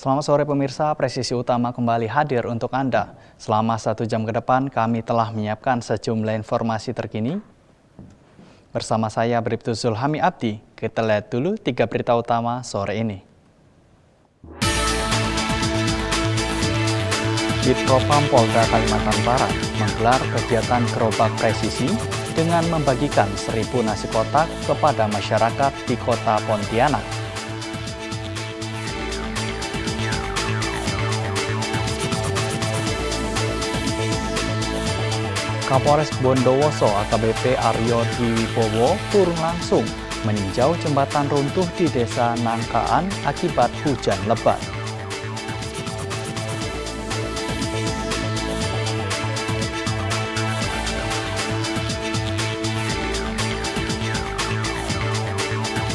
Selamat sore pemirsa, Presisi Utama kembali hadir untuk Anda. Selama 1 jam ke depan kami telah menyiapkan sejumlah informasi terkini. Bersama saya Bribtu Zulhami Abdi, kita lihat dulu 3 berita utama sore ini. Ditpropam Polda Kalimantan Barat menggelar kegiatan gerobak presisi dengan membagikan 1.000 nasi kotak kepada masyarakat di Kota Pontianak. Kapolres Bondowoso AKBP Aryo Dwibowo turun langsung meninjau jembatan runtuh di Desa Nangkaan akibat hujan lebat.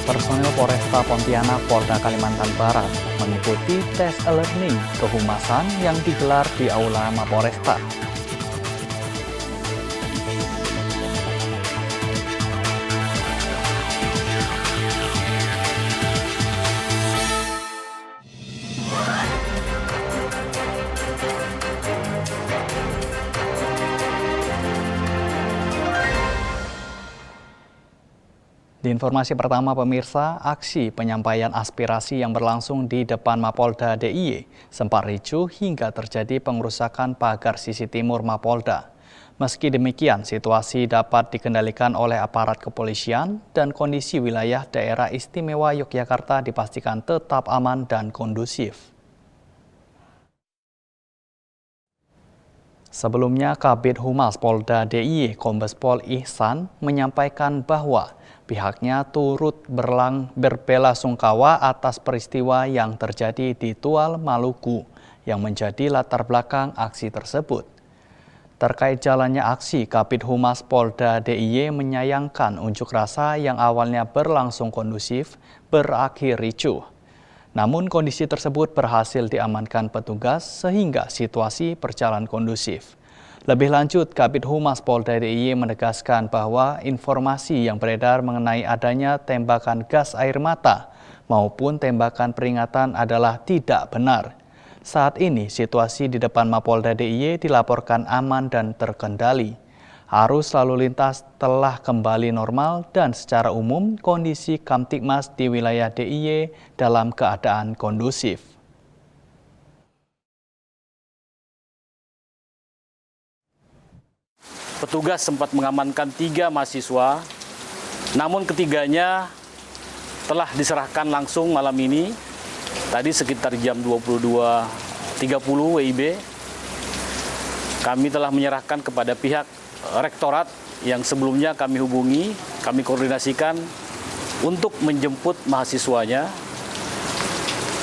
Personel Polresta Pontianak Polda Kalimantan Barat mengikuti tes e-learning kehumasan yang digelar di Aula Mapolresta. Di informasi pertama pemirsa, aksi penyampaian aspirasi yang berlangsung di depan Mapolda DIY sempat ricuh hingga terjadi pengerusakan pagar sisi timur Mapolda. Meski demikian, situasi dapat dikendalikan oleh aparat kepolisian dan kondisi wilayah daerah istimewa Yogyakarta dipastikan tetap aman dan kondusif. Sebelumnya, Kabid Humas Polda DIY Kombes Pol Ihsan menyampaikan bahwa pihaknya turut berbelasungkawa atas peristiwa yang terjadi di Tual, Maluku yang menjadi latar belakang aksi tersebut. Terkait jalannya aksi, Kabid Humas Polda DIY menyayangkan unjuk rasa yang awalnya berlangsung kondusif berakhir ricuh. Namun kondisi tersebut berhasil diamankan petugas sehingga situasi berjalan kondusif. Lebih lanjut, Kabid Humas Polda DIY menegaskan bahwa informasi yang beredar mengenai adanya tembakan gas air mata maupun tembakan peringatan adalah tidak benar. Saat ini, situasi di depan Mapolda DIY dilaporkan aman dan terkendali. Arus lalu lintas telah kembali normal dan secara umum kondisi Kamtibmas di wilayah DIY dalam keadaan kondusif. Petugas sempat mengamankan 3 mahasiswa, namun ketiganya telah diserahkan langsung malam ini, tadi sekitar jam 22.30 WIB. Kami telah menyerahkan kepada pihak rektorat yang sebelumnya kami hubungi, kami koordinasikan untuk menjemput mahasiswanya.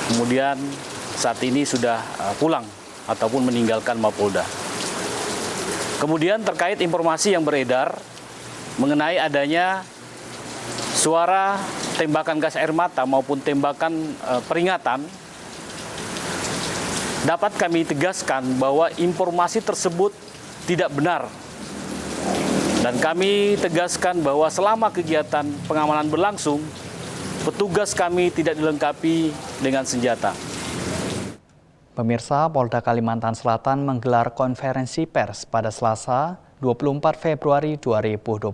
Kemudian saat ini sudah pulang ataupun meninggalkan Mapolda. Kemudian terkait informasi yang beredar mengenai adanya suara tembakan gas air mata maupun tembakan peringatan, dapat kami tegaskan bahwa informasi tersebut tidak benar. Dan kami tegaskan bahwa selama kegiatan pengamanan berlangsung, petugas kami tidak dilengkapi dengan senjata. Pemirsa, Polda Kalimantan Selatan menggelar konferensi pers pada Selasa 24 Februari 2026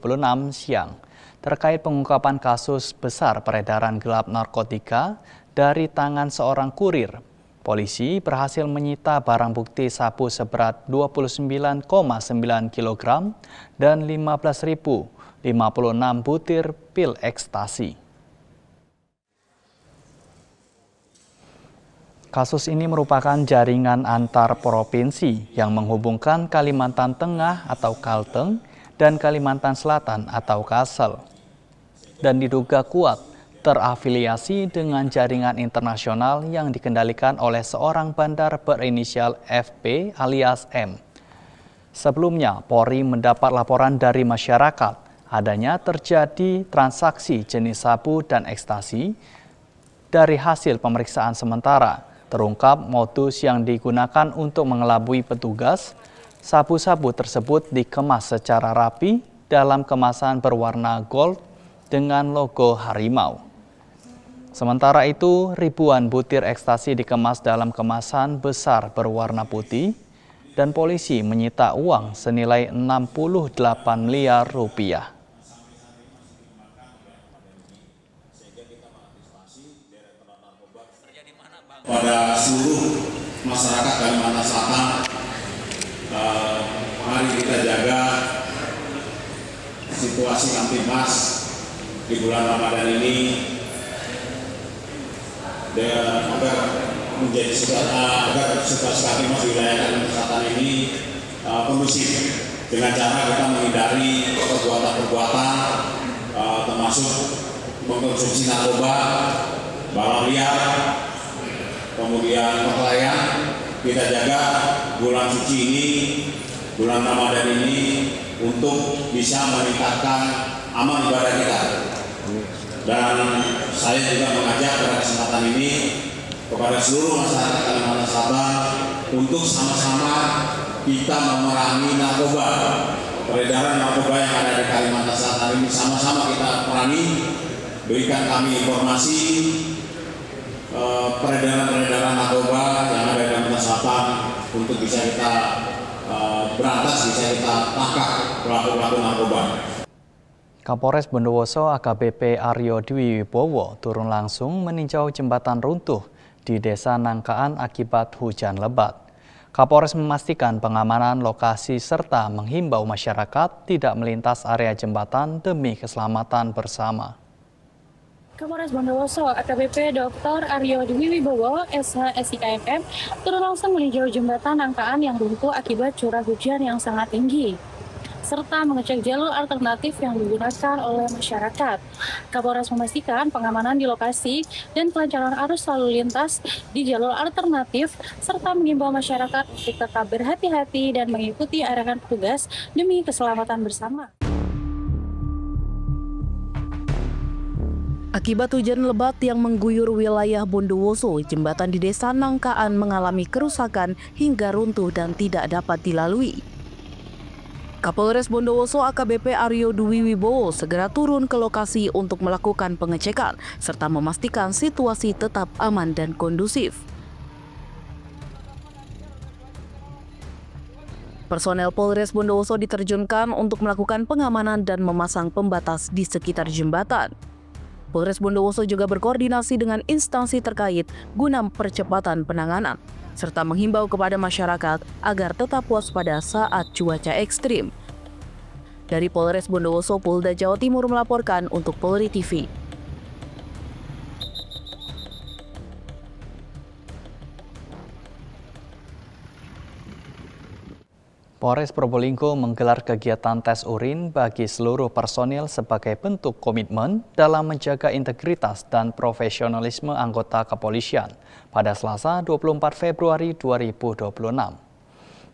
siang terkait pengungkapan kasus besar peredaran gelap narkotika dari tangan seorang kurir. Polisi berhasil menyita barang bukti sabu seberat 29,9 kg dan 15.056 butir pil ekstasi. Kasus ini merupakan jaringan antar provinsi yang menghubungkan Kalimantan Tengah atau Kalteng dan Kalimantan Selatan atau Kalsel, dan diduga kuat terafiliasi dengan jaringan internasional yang dikendalikan oleh seorang bandar berinisial FP alias M. Sebelumnya, Polri mendapat laporan dari masyarakat adanya terjadi transaksi jenis sabu dan ekstasi. Dari hasil pemeriksaan sementara, terungkap modus yang digunakan untuk mengelabui petugas. Sabu-sabu tersebut dikemas secara rapi dalam kemasan berwarna gold dengan logo harimau. Sementara itu, ribuan butir ekstasi dikemas dalam kemasan besar berwarna putih dan polisi menyita uang senilai 68 miliar rupiah. Pada seluruh masyarakat Kalimantan Selatan, mari kita jaga situasi Kamtibmas di bulan Ramadan ini agar menjadi agar situasi Kamtibmas di wilayah Kalimantan Selatan ini kondusif dengan cara kita menghindari perbuatan-perbuatan termasuk mengkonsumsi narkoba, balap liar, kemudian perkelahian. Kita jaga bulan suci ini, bulan Ramadan ini untuk bisa meningkatkan amal ibadah kita. Dan saya juga mengajak pada kesempatan ini kepada seluruh masyarakat Kalimantan Selatan untuk sama-sama kita memerangi narkoba. Peredaran narkoba yang ada di Kalimantan Selatan ini sama-sama kita perangi. Berikan kami informasi peredaran narkoba yang ada di Kalimantan Selatan untuk bisa kita berantas, bisa kita tangkap pelaku-pelaku narkoba. Kapolres Bondowoso AKBP Aryo Dwi Wibowo turun langsung meninjau jembatan runtuh di Desa Nangkaan akibat hujan lebat. Kapolres memastikan pengamanan lokasi serta menghimbau masyarakat tidak melintas area jembatan demi keselamatan bersama. Kapolres Bondowoso AKBP Dr. Aryo Dwi Wibowo, SH SIKMM, turun langsung meninjau jembatan Nangkaan yang runtuh akibat curah hujan yang sangat tinggi, serta mengecek jalur alternatif yang digunakan oleh masyarakat. Kapolres memastikan pengamanan di lokasi dan kelancaran arus lalu lintas di jalur alternatif, serta mengimbau masyarakat untuk tetap berhati-hati dan mengikuti arahan petugas demi keselamatan bersama. Akibat hujan lebat yang mengguyur wilayah Bondowoso, jembatan di Desa Nangkaan mengalami kerusakan hingga runtuh dan tidak dapat dilalui. Kapolres Bondowoso AKBP Aryo Dwi Wibowo segera turun ke lokasi untuk melakukan pengecekan serta memastikan situasi tetap aman dan kondusif. Personel Polres Bondowoso diterjunkan untuk melakukan pengamanan dan memasang pembatas di sekitar jembatan. Polres Bondowoso juga berkoordinasi dengan instansi terkait guna percepatan penanganan, serta menghimbau kepada masyarakat agar tetap waspada saat cuaca ekstrim. Dari Polres Bondowoso, Polda Jawa Timur melaporkan untuk Polri TV. Polres Probolinggo menggelar kegiatan tes urin bagi seluruh personil sebagai bentuk komitmen dalam menjaga integritas dan profesionalisme anggota kepolisian pada Selasa 24 Februari 2026.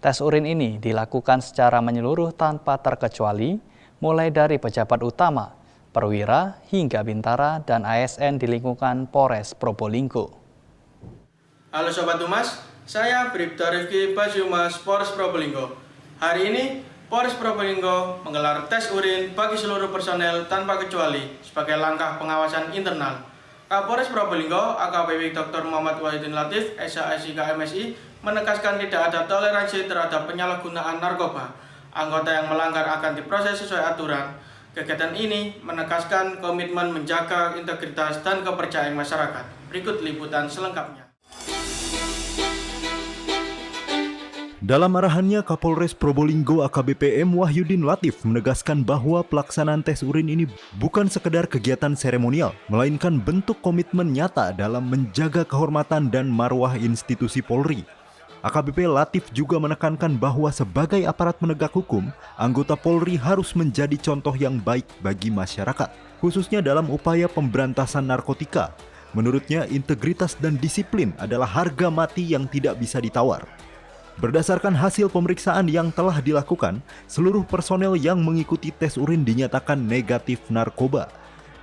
Tes urin ini dilakukan secara menyeluruh tanpa terkecuali, mulai dari pejabat utama, perwira, hingga bintara dan ASN di lingkungan Polres Probolinggo. Halo Sobat Humas, saya Bribda Rifki Basumas, Polres Probolinggo. Hari ini, Polres Probolinggo menggelar tes urin bagi seluruh personel tanpa kecuali sebagai langkah pengawasan internal. Kapolres Probolinggo, AKBP Dr. Muhammad Wahidin Latif, SHSIK MSI, menegaskan tidak ada toleransi terhadap penyalahgunaan narkoba. Anggota yang melanggar akan diproses sesuai aturan. Kegiatan ini menegaskan komitmen menjaga integritas dan kepercayaan masyarakat. Berikut liputan selengkapnya. Dalam arahannya, Kapolres Probolinggo AKBP M. Wahyudin Latif menegaskan bahwa pelaksanaan tes urin ini bukan sekedar kegiatan seremonial, melainkan bentuk komitmen nyata dalam menjaga kehormatan dan marwah institusi Polri. AKBP Latif juga menekankan bahwa sebagai aparat penegak hukum, anggota Polri harus menjadi contoh yang baik bagi masyarakat, khususnya dalam upaya pemberantasan narkotika. Menurutnya, integritas dan disiplin adalah harga mati yang tidak bisa ditawar. Berdasarkan hasil pemeriksaan yang telah dilakukan, seluruh personel yang mengikuti tes urin dinyatakan negatif narkoba.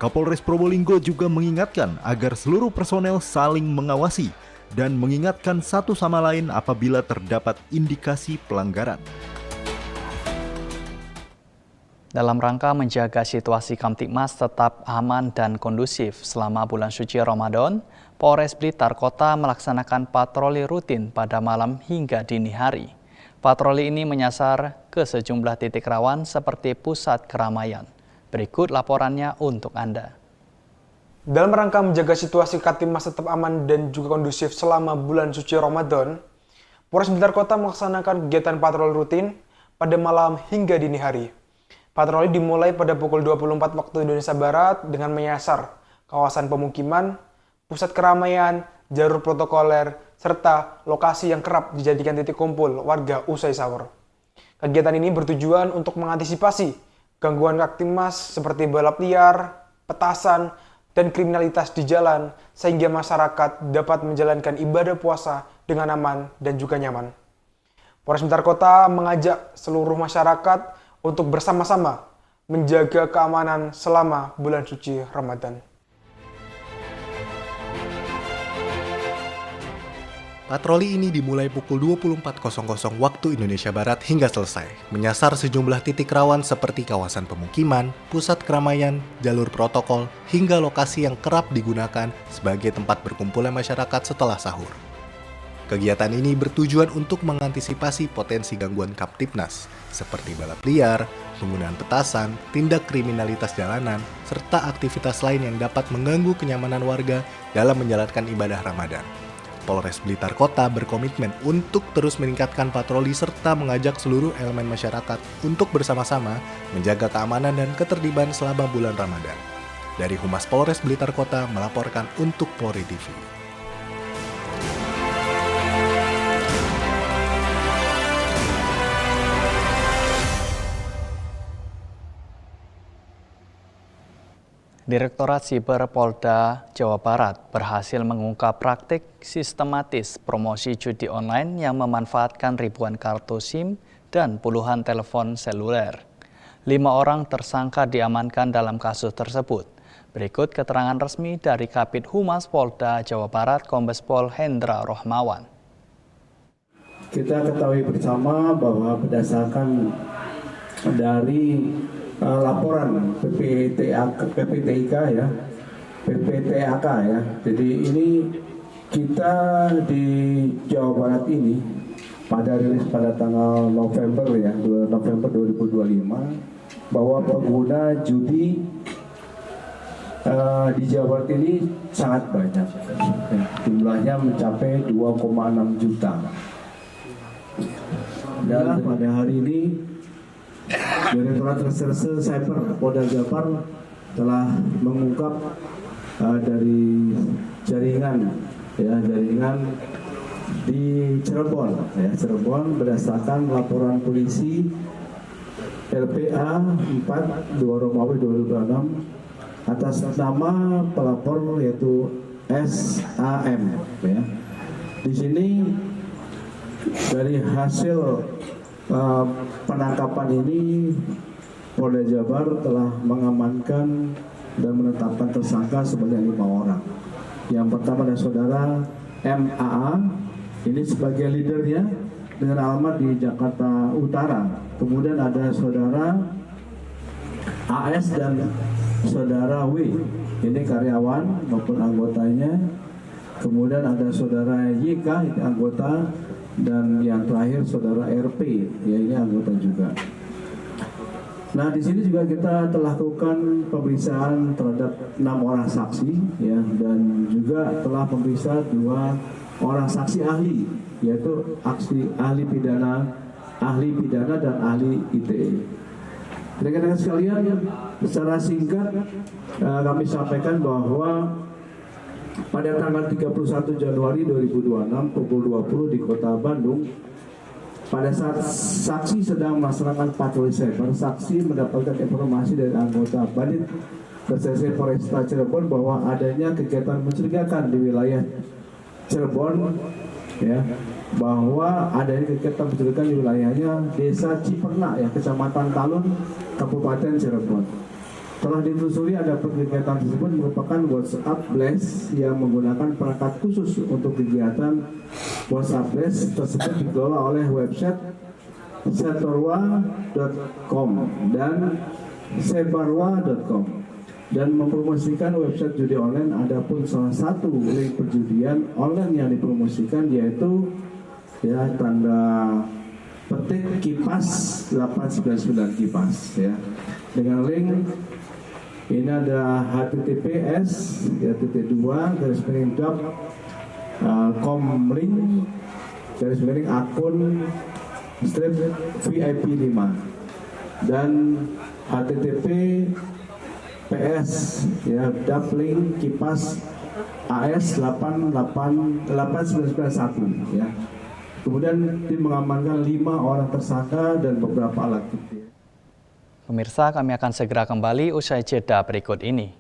Kapolres Probolinggo juga mengingatkan agar seluruh personel saling mengawasi dan mengingatkan satu sama lain apabila terdapat indikasi pelanggaran. Dalam rangka menjaga situasi Kamtibmas tetap aman dan kondusif selama bulan suci Ramadan, Polres Blitar Kota melaksanakan patroli rutin pada malam hingga dini hari. Patroli ini menyasar ke sejumlah titik rawan seperti pusat keramaian. Berikut laporannya untuk Anda. Dalam rangka menjaga situasi Kamtibmas tetap aman dan juga kondusif selama bulan suci Ramadan, Polres Blitar Kota melaksanakan kegiatan patroli rutin pada malam hingga dini hari. Patroli dimulai pada pukul 24 waktu Indonesia Barat dengan menyasar kawasan pemukiman, pusat keramaian, jalur protokoler, serta lokasi yang kerap dijadikan titik kumpul warga usai sahur. Kegiatan ini bertujuan untuk mengantisipasi gangguan Kamtibmas seperti balap liar, petasan, dan kriminalitas di jalan sehingga masyarakat dapat menjalankan ibadah puasa dengan aman dan juga nyaman. Polres Blitar Kota mengajak seluruh masyarakat untuk bersama-sama menjaga keamanan selama bulan suci Ramadan. Patroli ini dimulai pukul 24.00 waktu Indonesia Barat hingga selesai, menyasar sejumlah titik rawan seperti kawasan pemukiman, pusat keramaian, jalur protokol, hingga lokasi yang kerap digunakan sebagai tempat berkumpulnya masyarakat setelah sahur. Kegiatan ini bertujuan untuk mengantisipasi potensi gangguan Kamtibnas, seperti balap liar, penggunaan petasan, tindak kriminalitas jalanan, serta aktivitas lain yang dapat mengganggu kenyamanan warga dalam menjalankan ibadah Ramadan. Polres Blitar Kota berkomitmen untuk terus meningkatkan patroli serta mengajak seluruh elemen masyarakat untuk bersama-sama menjaga keamanan dan ketertiban selama bulan Ramadan. Dari Humas Polres Blitar Kota melaporkan untuk Polri TV. Direktorat Siber Polda Jawa Barat berhasil mengungkap praktik sistematis promosi judi online yang memanfaatkan ribuan kartu SIM dan puluhan telepon seluler. 5 orang tersangka diamankan dalam kasus tersebut. Berikut keterangan resmi dari Kabid Humas Polda Jawa Barat Kombes Pol Hendra Rohmawan. Kita ketahui bersama bahwa berdasarkan dari laporan PPTIK ya, jadi ini kita di Jawa Barat ini pada rilis pada tanggal November 2025 bahwa pengguna judi di Jawa Barat ini sangat banyak, jumlahnya mencapai 2,6 juta. Dan pada hari ini Direktorat Reserse Cyber Polda Jabar telah mengungkap dari jaringan di Cirebon berdasarkan laporan polisi LPA 4 Romawi 2026 atas nama pelapor yaitu SAM ya. Di sini dari hasil penangkapan ini Polda Jabar telah mengamankan dan menetapkan tersangka sebanyak 5 orang. Yang pertama adalah saudara MAA, ini sebagai leadernya dengan alamat di Jakarta Utara. Kemudian ada saudara AS dan saudara W, ini karyawan maupun anggotanya. Kemudian ada saudara YK, ini anggota. Dan yang terakhir saudara RP, ya ini anggota juga. Nah di sini juga kita telah lakukan pemeriksaan terhadap 6 orang saksi, ya, dan juga telah memeriksa 2 orang saksi ahli, yaitu ahli pidana dan ahli ITE. Rekan-rekan sekalian, secara singkat kami sampaikan bahwa pada tanggal 31 Januari 2026 pukul 20 di Kota Bandung, pada saat saksi sedang melaksanakan patroli cyber, saksi mendapatkan informasi dari anggota Bandit Reserse Polresta Cirebon bahwa adanya kegiatan mencurigakan di wilayah Cirebon, ya, bahwa adanya kegiatan mencurigakan di wilayahnya Desa Cipernak, ya, Kecamatan Talun, Kabupaten Cirebon. Telah ditelusuri ada kegiatan tersebut merupakan WhatsApp Blast yang menggunakan perangkat khusus untuk kegiatan WhatsApp Blast tersebut dikelola oleh website setorwa.com dan sebarwa.com dan mempromosikan website judi online. Adapun salah satu link perjudian online yang dipromosikan yaitu ya tanda petik kipas 899 kipas ya, dengan link ini ada https ya .com/link akun strip VIP 5 dan https ya link kipas AS 88991 ya. Kemudian tim mengamankan 5 orang tersangka dan beberapa alat bukti. Pemirsa, kami akan segera kembali usai jeda berikut ini.